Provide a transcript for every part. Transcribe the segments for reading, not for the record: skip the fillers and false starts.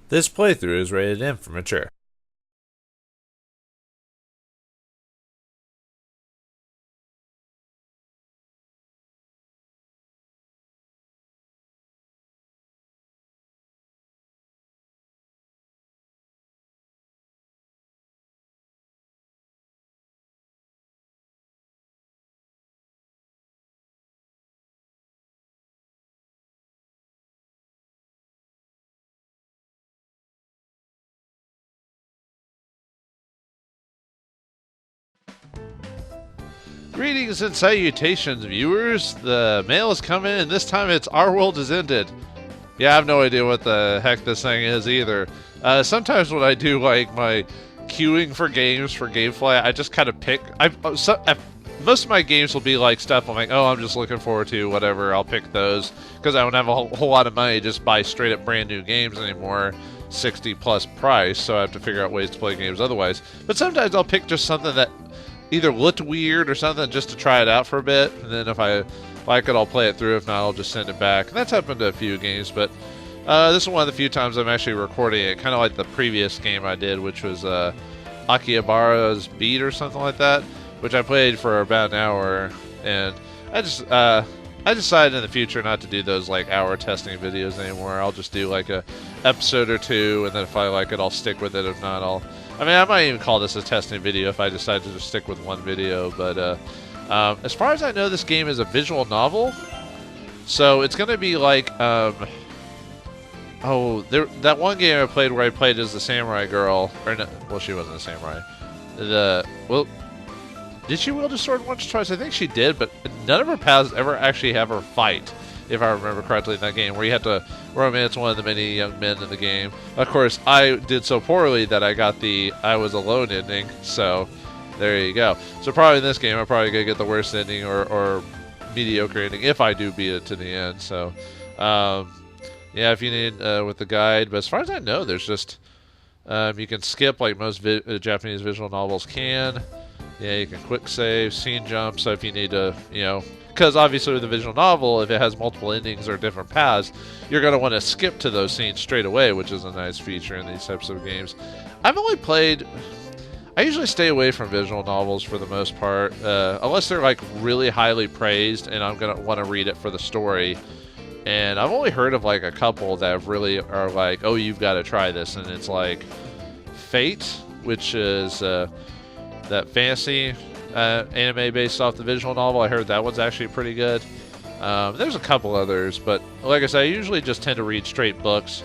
This playthrough is rated M for mature. Greetings and salutations, viewers. The mail is coming, and this time it's Our World is Ended. Yeah, I have no idea what the heck this thing is either. Sometimes when I do like my queuing for games for Gamefly, I just kind of pick. Most of my games will be like stuff I'm like, oh, I'm just looking forward to, whatever. I'll pick those because I don't have a whole lot of money to just buy straight up brand new games anymore. 60 plus price, so I have to figure out ways to play games otherwise. But sometimes I'll pick just something that either looked weird or something just to try it out for a bit, and then if I like it, I'll play it through. If not, I'll just send it back. And that's happened to a few games, but this is one of the few times I'm actually recording it, kind of like the previous game I did, which was Akihabara's Beat or something like that, which I played for about an hour, and I decided in the future not to do those like hour testing videos anymore. I'll just do like a episode or two, and then if I like it, I'll stick with it. If not, I might even call this a testing video if I decide to just stick with one video. But as far as I know, this game is a visual novel, so it's gonna be like that one game I played where I played as the samurai girl, or no, well, she wasn't a samurai. Did she wield a sword once or twice? I think she did, but none of her paths ever actually have her fight, if I remember correctly, in that game, where you had to romance one of the many young men in the game. Of course, I did so poorly that I got the I was alone ending, so there you go. So probably in this game, I'm probably going to get the worst ending or mediocre ending, if I do beat it to the end. So, yeah, if you need with the guide. But as far as I know, there's just, you can skip like most Japanese visual novels can. Yeah, you can quick save, scene jump, so if you need to, because obviously with a visual novel, if it has multiple endings or different paths, you're going to want to skip to those scenes straight away, which is a nice feature in these types of games. I usually stay away from visual novels for the most part, unless they're like really highly praised and I'm going to want to read it for the story. And I've only heard of like a couple that really are like, oh, you've got to try this, and it's like Fate, which is that fantasy anime based off the visual novel. I heard that one's actually pretty good. There's a couple others, but like I said, I usually just tend to read straight books,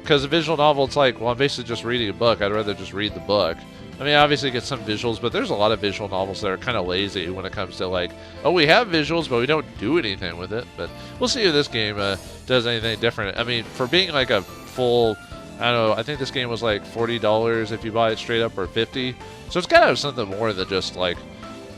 because a visual novel, it's like, well, I'm basically just reading a book. I'd rather just read the book. I mean, obviously get some visuals, but there's a lot of visual novels that are kind of lazy when it comes to like, oh, we have visuals, but we don't do anything with it. But we'll see if this game does anything different. I mean, for being like a full, I don't know, I think this game was like $40 if you buy it straight up, or $50. So it's got to have something more than just like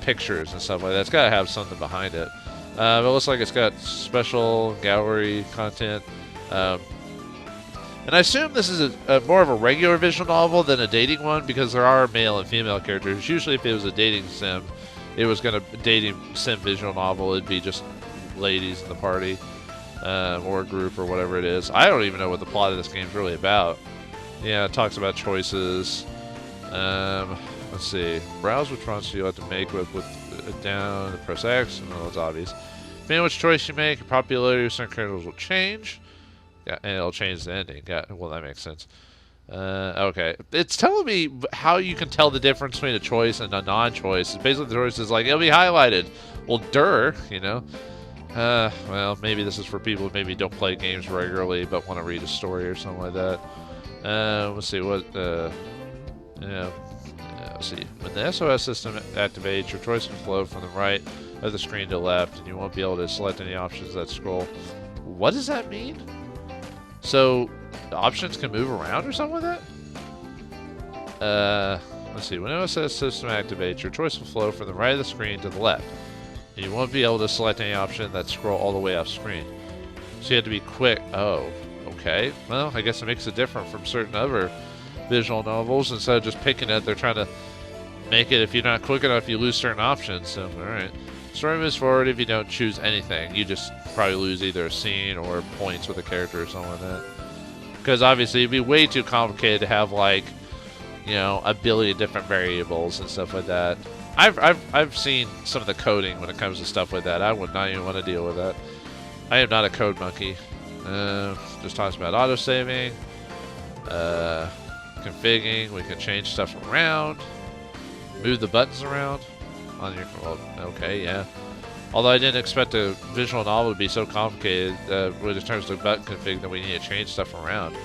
pictures and stuff like that. It's got to have something behind it. But it looks like it's got special gallery content. And I assume this is more of a regular visual novel than a dating one, because there are male and female characters. Usually if it was a dating sim, dating sim visual novel, it'd be just ladies in the party. Or a group or whatever it is. I don't even know what the plot of this game is really about. Yeah, it talks about choices. Let's see. Browse which ones you have to make with down, press X, and it's obvious. Depending on which choice you make, your popularity of certain characters will change. Yeah, and it'll change the ending. Yeah, well, that makes sense. Okay. It's telling me how you can tell the difference between a choice and a non-choice. Basically, the choice is like, it'll be highlighted. Well, well, maybe this is for people who maybe don't play games regularly but want to read a story or something like that. Let's see what. Let's see. When the SOS system activates, your choice will flow from the right of the screen to the left, and you won't be able to select any options that scroll. What does that mean? So the options can move around or something like that? Let's see. When the SOS system activates, your choice will flow from the right of the screen to the left. You won't be able to select any option that scroll all the way off screen. So you have to be quick. Oh, okay. Well, I guess it makes it different from certain other visual novels. Instead of just picking it, they're trying to make it, if you're not quick enough, you lose certain options. So, alright. Story moves forward if you don't choose anything. You just probably lose either a scene or points with a character or something like that. Because obviously it'd be way too complicated to have like, you know, a billion different variables and stuff like that. I've seen some of the coding when it comes to stuff like that. I would not even want to deal with that. I am not a code monkey. Just talks about auto-saving, configuring. We can change stuff around, move the buttons around on your. Well, okay, yeah. Although I didn't expect a visual novel to be so complicated when it comes to button config that we need to change stuff around.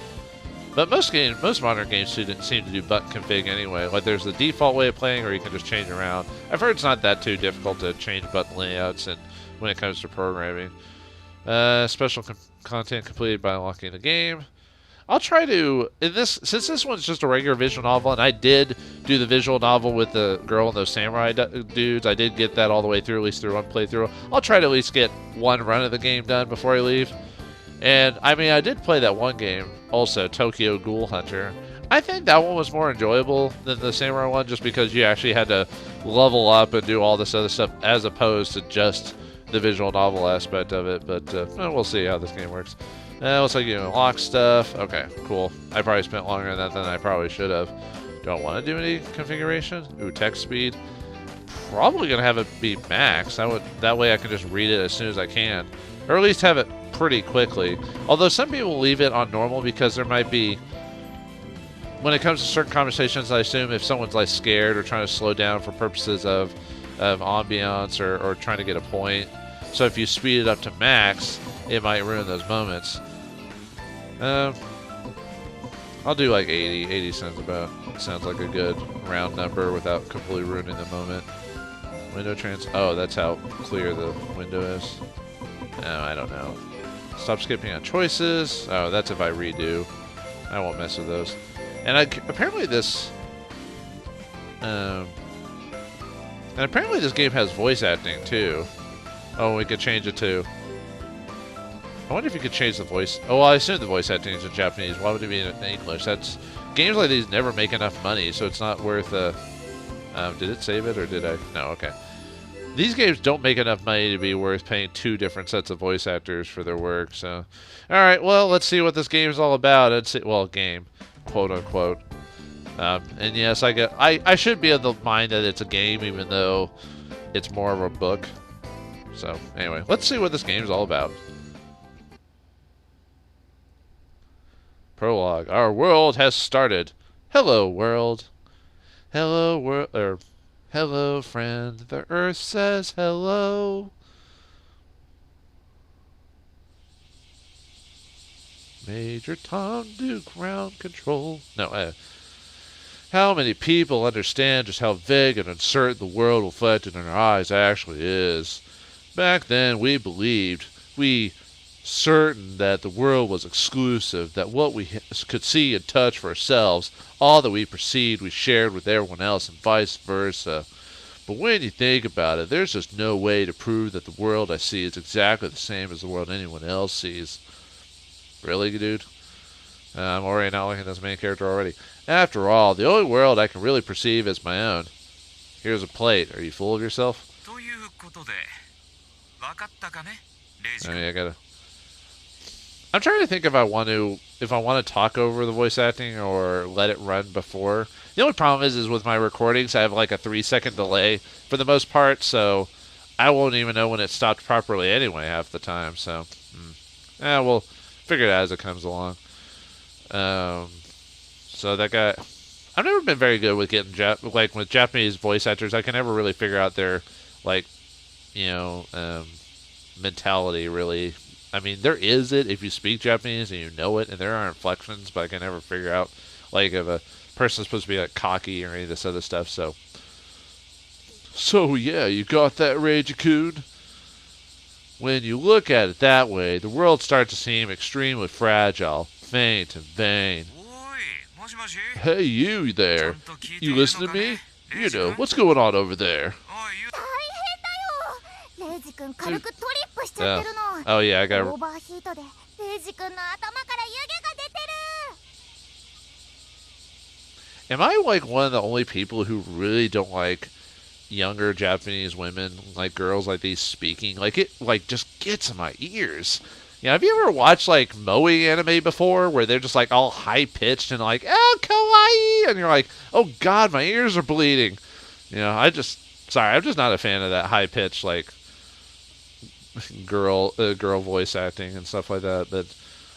But most modern games seem to do button config anyway. Like there's the default way of playing, or you can just change around. I've heard it's not that too difficult to change button layouts and when it comes to programming. Special content completed by unlocking the game. I'll try to, since this one's just a regular visual novel, and I did do the visual novel with the girl and those samurai dudes, I did get that all the way through, at least through one playthrough. I'll try to at least get one run of the game done before I leave. And, I mean, I did play that one game, also, Tokyo Ghoul Hunter. I think that one was more enjoyable than the samurai one, just because you actually had to level up and do all this other stuff, as opposed to just the visual novel aspect of it. But we'll see how this game works. Looks like you unlock stuff. Okay, cool. I probably spent longer on that than I probably should have. Don't want to do any configuration. Ooh, text speed. Probably gonna have it be max. That way I can just read it as soon as I can, or at least have it pretty quickly. Although some people leave it on normal because there might be, when it comes to certain conversations, I assume if someone's like scared or trying to slow down for purposes of ambiance or trying to get a point. So if you speed it up to max, it might ruin those moments. I'll do like 80. 80 sounds like a good round number without completely ruining the moment. Window oh, that's how clear the window is. No, I don't know. Stop skipping on choices. Oh, that's if I redo. I won't mess with those. And apparently this game has voice acting too. Oh, we could change it to. I wonder if you could change the voice. Oh, well, I assume the voice acting is in Japanese. Why would it be in English? Games like these never make enough money, so it's not worth. Did it save it or did I? No. Okay. These games don't make enough money to be worth paying two different sets of voice actors for their work. So, all right. Well, let's see what this game is all about. Game, quote unquote. And yes, I should be of the mind that it's a game, even though it's more of a book. So anyway, let's see what this game is all about. Prologue. Our world has started. Hello, world. Hello, world. Hello, friend. The Earth says hello. Major Tom Duke, ground control. No, how many people understand just how vague and uncertain the world reflected in our eyes actually is? Back then, we believed, certain that the world was exclusive, that what we could see and touch for ourselves, all that we perceived, we shared with everyone else, and vice versa. But when you think about it, there's just no way to prove that the world I see is exactly the same as the world anyone else sees. Really, dude? I'm already not looking at this main character already. After all, the only world I can really perceive as my own. Here's a plate. Are you full of yourself? Oh, yeah, I'm trying to think if I want to talk over the voice acting or let it run before. The only problem is with my recordings, I have like a 3-second delay for the most part, so I won't even know when it stopped properly anyway half the time. So, we'll figure it out as it comes along. So that guy, I've never been very good with getting with Japanese voice actors. I can never really figure out their mentality really. I mean, there is it if you speak Japanese and you know it, and there are inflections, but I can never figure out like if a person's supposed to be like cocky or any of this other stuff. So yeah, you got that, Reiji-kun? When you look at it that way, the world starts to seem extremely fragile, faint, and vain. Hey, you there? You listen to me? You know, what's going on over there? Yeah. Oh yeah, I got. Am I like one of the only people who really don't like younger Japanese women, like girls like these speaking? Like it, like just gets in my ears. You know, have you ever watched like moe anime before, where they're just like all high pitched and like, oh, kawaii, and you're like, oh god, my ears are bleeding. You know, I'm just not a fan of that high pitched like girl voice acting and stuff like that. But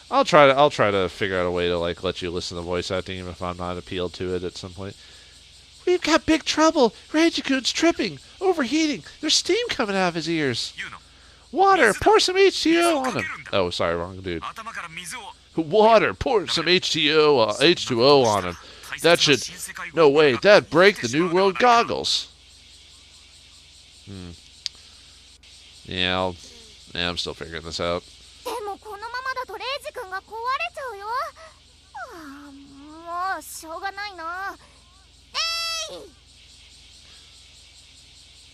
I'll try to figure out a way to like let you listen to voice acting even if I'm not appealed to it at some point. We've got big trouble. Reiji-kun's tripping, overheating. There's steam coming out of his ears. Water, pour some H2O on him. Oh, sorry, wrong dude. Water, pour some H2O on him. That should... No, wait, that'd break the New World goggles. Yeah, I'm still figuring this out.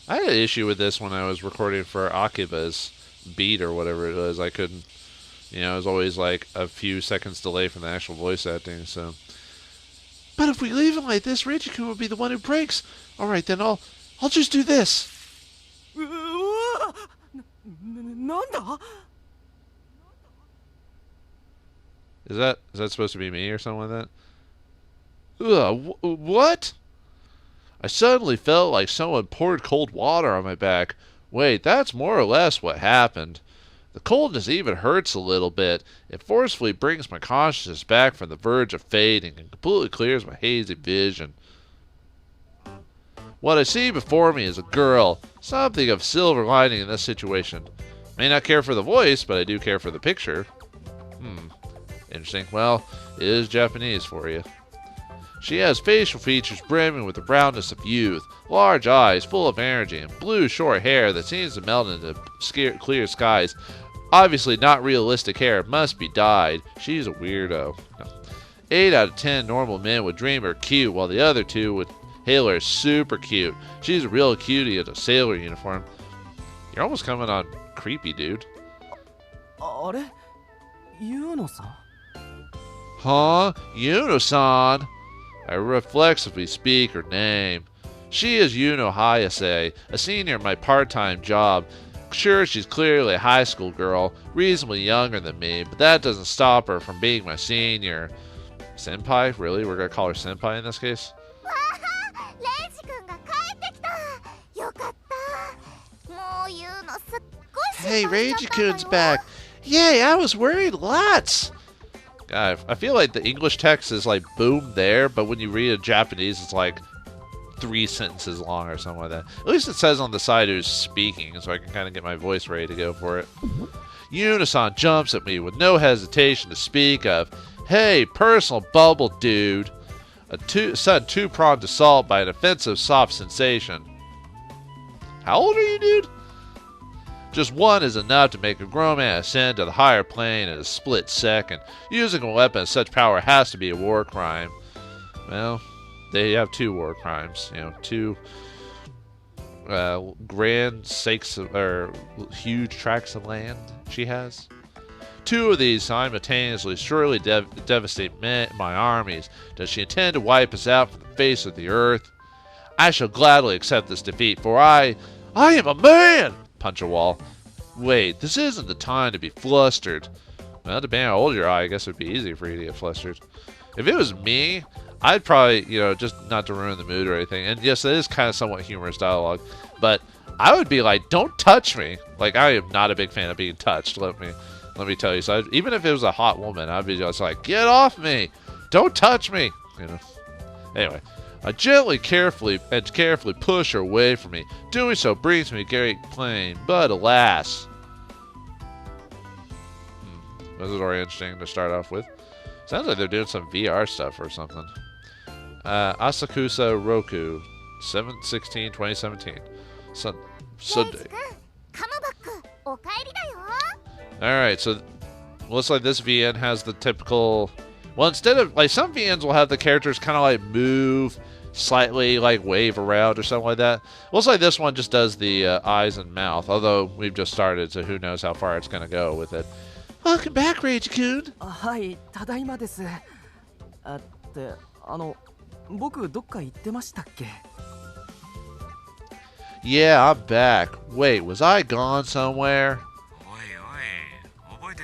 I had an issue with this when I was recording for Akiba's beat or whatever it was. I couldn't, you know, it was always like a few seconds delay from the actual voice acting, so. But if we leave him like this, Reiji-kun will be the one who breaks. Alright, then I'll just do this. Is that supposed to be me or something like that? Ugh, what? I suddenly felt like someone poured cold water on my back. Wait, that's more or less what happened. The coldness even hurts a little bit. It forcefully brings my consciousness back from the verge of fading and completely clears my hazy vision. What I see before me is a girl. Something of silver lining in this situation. May not care for the voice, but I do care for the picture. Interesting. Well, it is Japanese for you. She has facial features brimming with the brownness of youth, large eyes full of energy, and blue short hair that seems to melt into clear skies. Obviously not realistic hair, must be dyed. She's a weirdo. No. 8 out of 10 normal men would dream her cute, while the other 2 would hail her super cute. She's a real cutie in a sailor uniform. You're almost coming on creepy, dude. Huh? Yuno-san? I reflexively speak her name. She is Yuno Hayase, a senior in my part-time job. Sure, she's clearly a high school girl, reasonably younger than me, but that doesn't stop her from being my senior. Senpai? Really? We're gonna call her Senpai in this case? Hey, Reiji-kun's back! Yay, I was worried lots! God, I feel like the English text is like boom there, but when you read it in Japanese, it's like 3 sentences long or something like that. At least it says on the side who's speaking, so I can kind of get my voice ready to go for it. Yuno-san jumps at me with no hesitation to speak of. Hey, personal bubble dude. A sudden two-pronged assault by an offensive soft sensation. How old are you, dude? Just one is enough to make a grown man ascend to the higher plane in a split second. Using a weapon of such power has to be a war crime. Well, they have 2 war crimes. You know, 2 grand sakes or huge tracts of land she has. 2 of these simultaneously surely devastate my armies. Does she intend to wipe us out from the face of the earth? I shall gladly accept this defeat, for I am a man! Punch a wall. Wait, this isn't the time to be flustered. Well, depending on how old you are, I guess it would be easy for you to get flustered. If it was me, I'd probably, you know, just not to ruin the mood or anything. And yes, it is kind of somewhat humorous dialogue. But I would be like, don't touch me. Like, I am not a big fan of being touched, let me tell you. So even if it was a hot woman, I'd be just like, get off me. Don't touch me. You know. Anyway. I gently, carefully push her away from me. Doing so brings me great pain, but alas. This is already interesting to start off with. Sounds like they're doing some VR stuff or something. Asakusa Roku, 7/16/2017. Sunday. Alright, so looks like this VN has the typical... Well, instead of... Like, some VNs will have the characters kind of like move... slightly like wave around or something like that. Looks like this one just does the eyes and mouth, although we've just started, so who knows how far it's going to go with it. Welcome back, Reiji-kun. Hi, tadaima desu. 僕どっか行ってましたっけ? Yeah, I'm back. Wait, was I gone somewhere? おいおい、覚え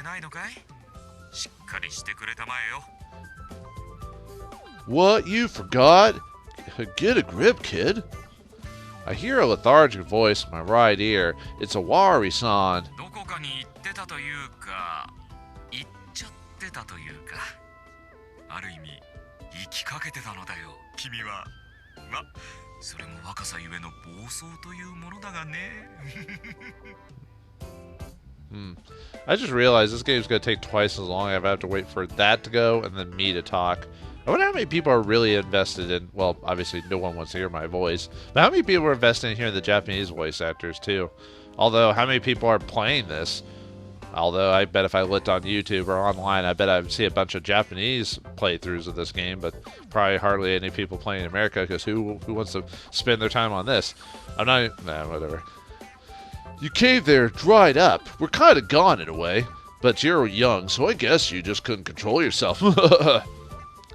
What, you forgot? Get a grip, kid. I hear a lethargic voice in my right ear. It's a Wari-san. どこかに行ってたというか行っちゃってたというかある意味生きかけてたのだよ君はまそれも若さゆえの暴走というものだがねI just realized this game's gonna take twice as long. I have to wait for that to go and then me to talk. I wonder how many people are really invested in, well, obviously no one wants to hear my voice, but how many people are invested in hearing the Japanese voice actors too? Although, how many people are playing this? Although, I bet if I looked on YouTube or online, I bet I'd see a bunch of Japanese playthroughs of this game, but probably hardly any people playing in America, because who wants to spend their time on this? Whatever. You cave there dried up. We're kind of gone in a way. But you're young, so I guess you just couldn't control yourself.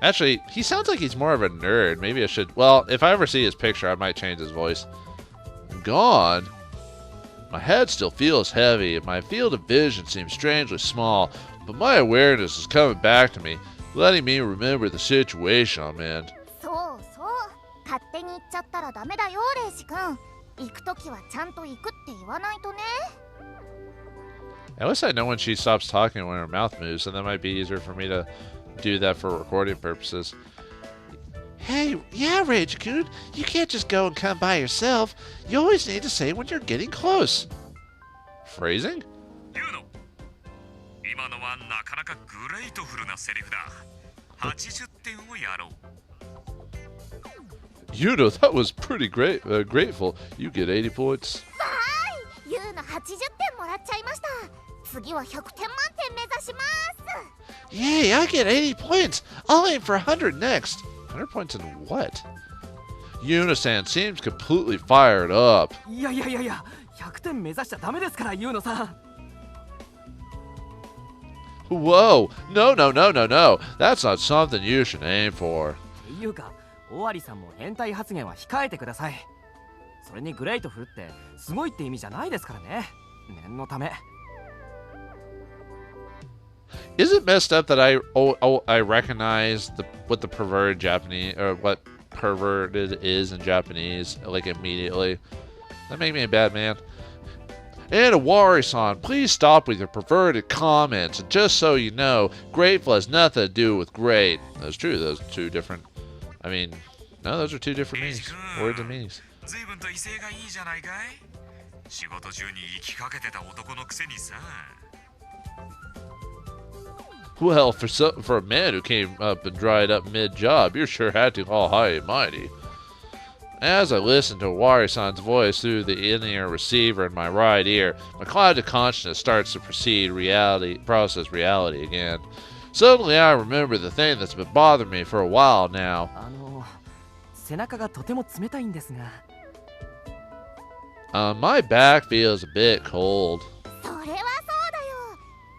Actually, he sounds like he's more of a nerd. Maybe I should... Well, if I ever see his picture, I might change his voice. Gone? My head still feels heavy, and my field of vision seems strangely small, but my awareness is coming back to me, letting me remember the situation I'm in. そうそう勝手に行っちゃったらダメだよレイジ君行くときはちゃんと行くって言わないとね At least I know when she stops talking when her mouth moves, and that might be easier for me to do that for recording purposes. Hey, yeah, Reiji-kun, you can't just go and come by yourself. You always need to say when you're getting close. Phrasing? ユーノ今のはなかなかグレートフルなセリフだ80点をやろう You know, that was pretty great. Grateful. You get 80 points. わーいユーの80点もらっちゃいました次は100点満点目指します Yay, I get 80 points. I'll aim for 100 next. 100 points in what? Yuna-san seems completely fired up. いや100点目指しちゃダメですからユーノさん Whoa, no. That's not something you should aim for. っていうか尾張さんも変態発言は控えてくださいそれにグレートフルってすごいって意味じゃないですからね念のため Is it messed up that I recognize what the perverted Japanese or what perverted is in Japanese like immediately? That make me a bad man. And Awari-san, please stop with your perverted comments. And just so you know, grateful has nothing to do with great. That's true. Those two different. I mean, no, those are two different meanings. Words and meanings. 随分と威勢がいいじゃないかい仕事中に生きかけてた男のくせにさ Well, for a man who came up and dried up mid-job, you're sure acting all high and mighty. As I listen to Awari-san's voice through the in-ear receiver in my right ear, my cloud of consciousness starts to process reality again. Suddenly I remember the thing that's been bothering me for a while now. 背中がとても冷たいんですが My back feels a bit cold. それはそうだよ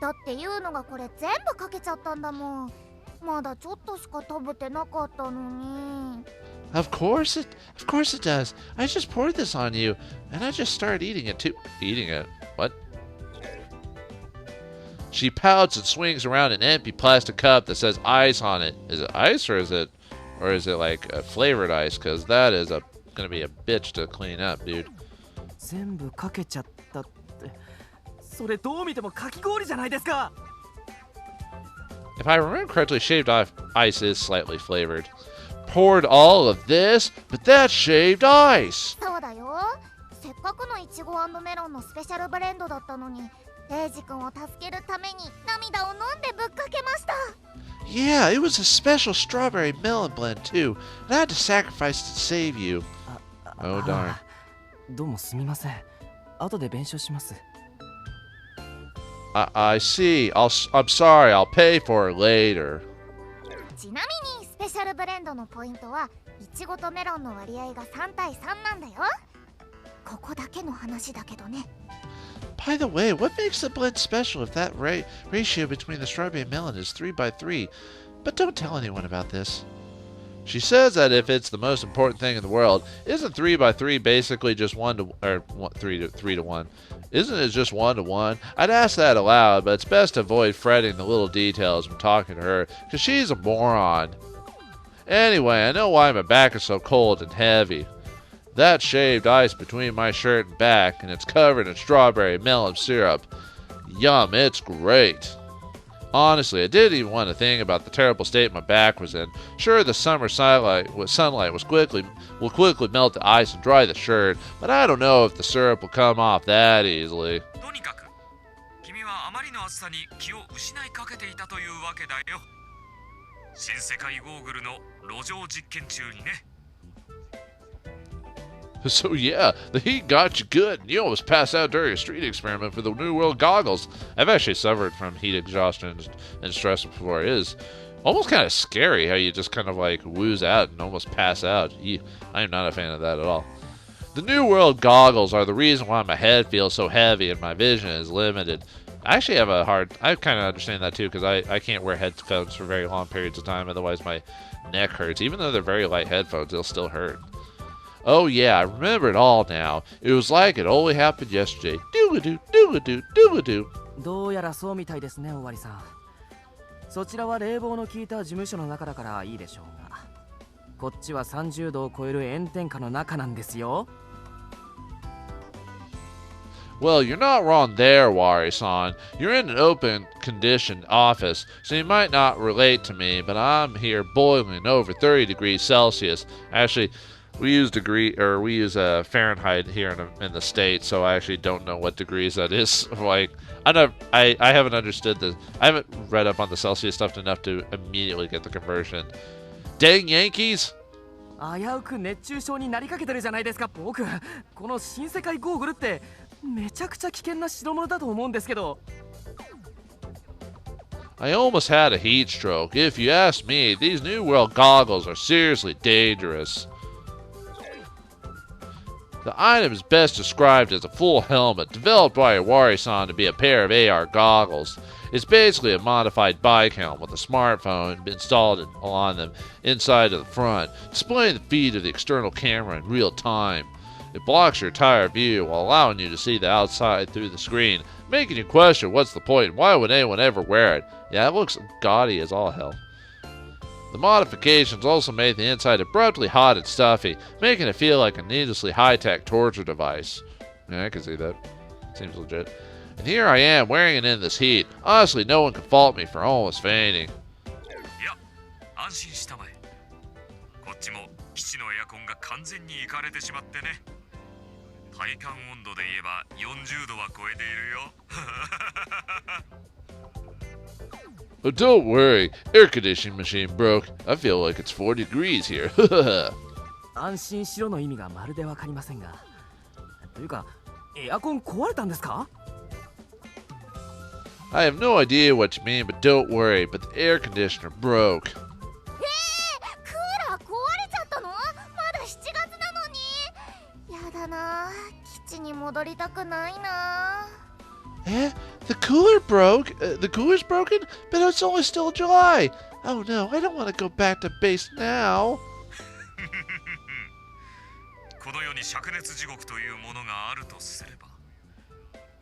だってユーノがこれ全部かけちゃったんだもんまだちょっとしか食べてなかったのに Of course it does. I just poured this on you, and I just started eating it too. Eating it? What? She pouts and swings around an empty plastic cup that says ice on it. Is it ice or is it like a flavored ice? Because that is gonna be a bitch to clean up, dude. 全部かけちゃったってそれどう見てもかき氷じゃないですか If I remember correctly, shaved ice is slightly flavored. Poured all of this, but that's shaved ice. そうだよせっかくのイチゴ&メロンのスペシャルブレンドだったのにレイジ君を助けるために涙を飲んでぶっかけました Yeah, it was a special strawberry melon blend too, and I had to sacrifice to save you. Oh darn. どうもすみません後で弁償します I see. I'm sorry. I'll pay for it later. ちなみにスペシャルブレンドのポイントはイチゴとメロンの割合が3対3なんだよここだけの話だけどね By the way, what makes the blend special if that ratio between the strawberry and melon is 3 by 3? But don't tell anyone about this. She says that if it's the most important thing in the world, isn't 3x3 basically just 1 to, or 3 to 1? Isn't it just 1 to 1? I'd ask that aloud, but it's best to avoid fretting the little details when talking to her, because she's a moron. Anyway, I know why my back is so cold and heavy. That shaved ice between my shirt and back, and it's covered in strawberry melon syrup. Yum, it's great. Honestly, I didn't even want to think about the terrible state my back was in. Sure, the summer sunlight will quickly melt the ice and dry the shirt, but I don't know if the syrup will come off that easily. とにかく君はあまりの暑さに気を失いかけていたというわけだよ。新世界ゴーグルの路上実験中にね。 So yeah, the heat got you good, and you almost passed out during a street experiment for the New World goggles. I've actually suffered from heat exhaustion and stress before. It is almost kind of scary how you just kind of like wooze out and almost pass out. I am not a fan of that at all. The New World goggles are the reason why my head feels so heavy and my vision is limited. I actually have I kind of understand that too, because I can't wear headphones for very long periods of time, otherwise my neck hurts. Even though they're very light headphones, they'll still hurt. Oh yeah, I remember it all now. It was like it only happened yesterday. Doo-a-doo, doo-a-doo, doo-a-doo. どうやらそうみたいですね、終わりさん。そちらは冷房の効いた事務所の中だからいいでしょうが、こっちは30度を超える炎天下の中なんですよ。Well, you're not wrong there, Wari-san. You're in an open-conditioned office, so you might not relate to me, but I'm here boiling over 30 degrees Celsius. Actually, we use Fahrenheit here in the States, so I actually don't know what degrees that is. Like, I haven't understood this. I haven't read up on the Celsius stuff enough to immediately get the conversion. Dang Yankees! 危うく熱中症になりかけてるじゃないですか、僕。この新世界ゴーグルってめちゃくちゃ危険な代物だと思うんですけど。I almost had a heat stroke. If you ask me, these New World goggles are seriously dangerous. The item is best described as a full helmet, developed by Iwari-san to be a pair of AR goggles. It's basically a modified bike helmet with a smartphone installed on them inside of the front, displaying the feed of the external camera in real time. It blocks your entire view while allowing you to see the outside through the screen, making you question what's the point and why would anyone ever wear it. Yeah, it looks gaudy as all hell. The modifications also made the inside abruptly hot and stuffy, making it feel like a needlessly high-tech torture device. Yeah, I can see that. Seems legit. And here I am, wearing it in this heat. Honestly, no one can fault me for almost fainting. いや、安心したまえ。こっちも基地のエアコンが完全にいかれてしまってね。体感温度で言えば40度は超えているよ。But don't worry, air conditioning machine broke. I feel like it's 40 degrees here. 安心しろの意味がまるでわかりませんが。というか、エアコン壊れたんですか？ I have no idea what you mean, but don't worry, but the air conditioner broke. クーラー壊れちゃったの？まだ7月なのに。やだな、基地に戻りたくないな。Eh? The cooler broke? The cooler's broken? But it's only still July. Oh no, I don't want to go back to base now. この世に灼熱地獄というものがあるとすれば、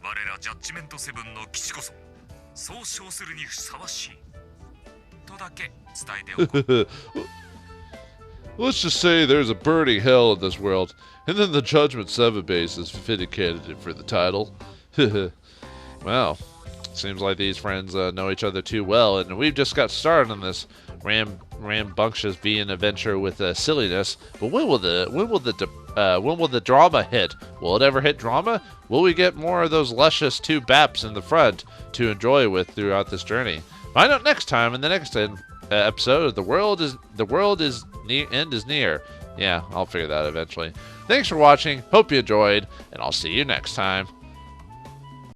我らジャッジメントセブンの基地こそそう称するにふさわしいとだけ伝えておこう。Let's just say there's a burning hell in this world, and then the Judgement 7 base is fitting candidate for the title. Well, seems like these friends know each other too well, and we've just got started on this rambunctious Vian adventure with silliness. But when will the drama hit? Will it ever hit drama? Will we get more of those luscious two baps in the front to enjoy with throughout this journey? Find out next time in the next episode of The World is End is Near. Yeah, I'll figure that out eventually. Thanks for watching. Hope you enjoyed, and I'll see you next time.